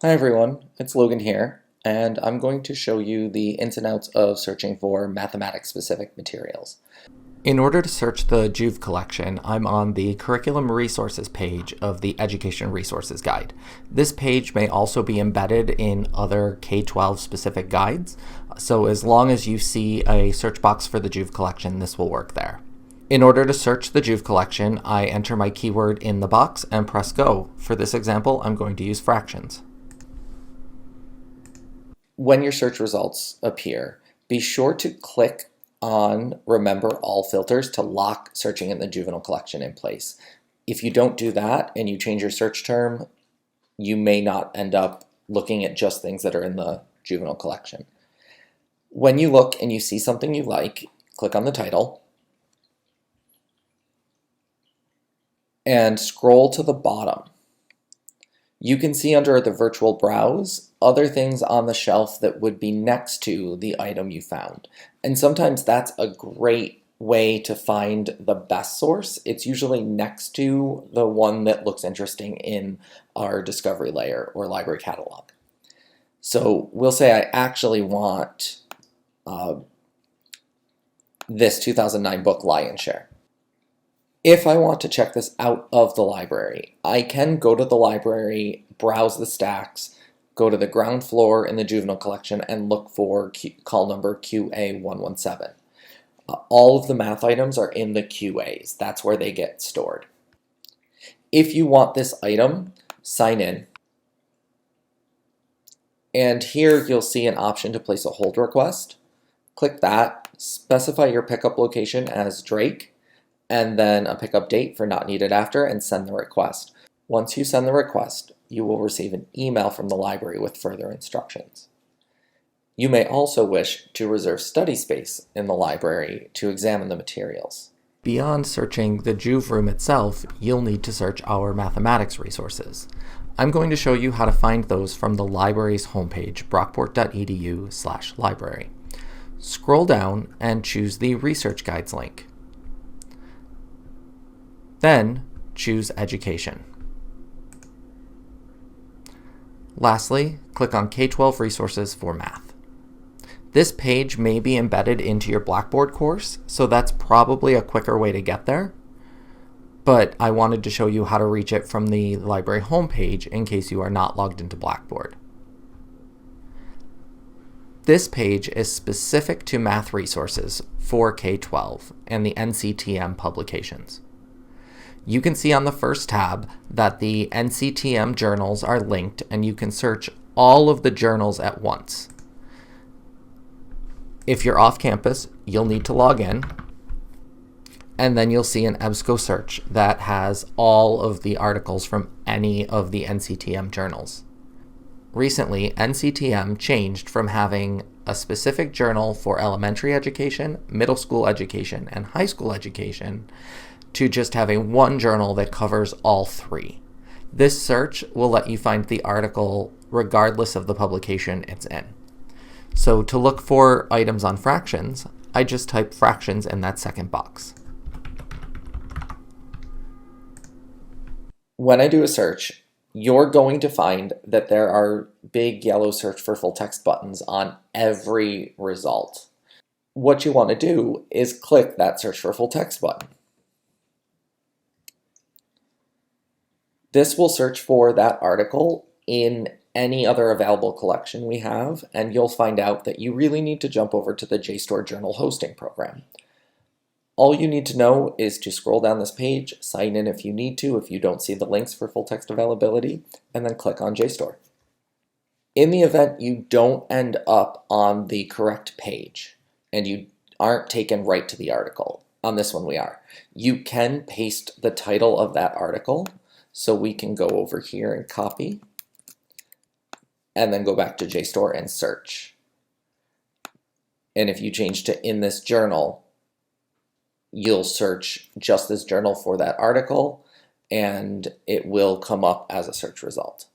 Hi everyone, it's Logan here, and I'm going to show you the ins and outs of searching for mathematics-specific materials. In order to search the Juve collection, I'm on the Curriculum Resources page of the Education Resources Guide. This page may also be embedded in other K-12 specific guides, so as long as you see a search box for the Juve collection, this will work there. In order to search the Juve collection, I enter my keyword in the box and press go. For this example, I'm going to use fractions. When your search results appear, be sure to click on Remember All Filters to lock searching in the juvenile collection in place. If you don't do that and you change your search term, you may not end up looking at just things that are in the juvenile collection. When you look and you see something you like, click on the title and scroll to the bottom. You can see under the virtual browse other things on the shelf that would be next to the item you found. And sometimes that's a great way to find the best source. It's usually next to the one that looks interesting in our discovery layer or library catalog. So we'll say I actually want this 2009 book, Lion's Share. If I want to check this out of the library, I can go to the library, browse the stacks, go to the ground floor in the juvenile collection, and look for call number QA117. All of the math items are in the QAs. That's where they get stored. If you want this item, sign in. And here you'll see an option to place a hold request. Click that, specify your pickup location as Drake, and then a pickup date for not needed after, and send the request. Once you send the request, you will receive an email from the library with further instructions. You may also wish to reserve study space in the library to examine the materials. Beyond searching the Juve room itself, you'll need to search our mathematics resources. I'm going to show you how to find those from the library's homepage, brockport.edu/library. Scroll down and choose the Research Guides link. Then choose Education. Lastly, click on K-12 Resources for Math. This page may be embedded into your Blackboard course, so that's probably a quicker way to get there, but I wanted to show you how to reach it from the library homepage in case you are not logged into Blackboard. This page is specific to math resources for K-12 and the NCTM publications. You can see on the first tab that the NCTM journals are linked, and you can search all of the journals at once. If you're off campus, you'll need to log in, and then you'll see an EBSCO search that has all of the articles from any of the NCTM journals. Recently, NCTM changed from having a specific journal for elementary education, middle school education, and high school education to just having one journal that covers all three. This search will let you find the article regardless of the publication it's in. So to look for items on fractions, I just type fractions in that second box. When I do a search, you're going to find that there are big yellow search for full text buttons on every result. What you want to do is click that search for full text button. This will search for that article in any other available collection we have, and you'll find out that you really need to jump over to the JSTOR journal hosting program. All you need to know is to scroll down this page, sign in if you need to, if you don't see the links for full text availability, and then click on JSTOR. In the event you don't end up on the correct page and you aren't taken right to the article, on this one we are, you can paste the title of that article. So we can go over here and copy, and then go back to JSTOR and search. And if you change to in this journal, you'll search just this journal for that article, and it will come up as a search result.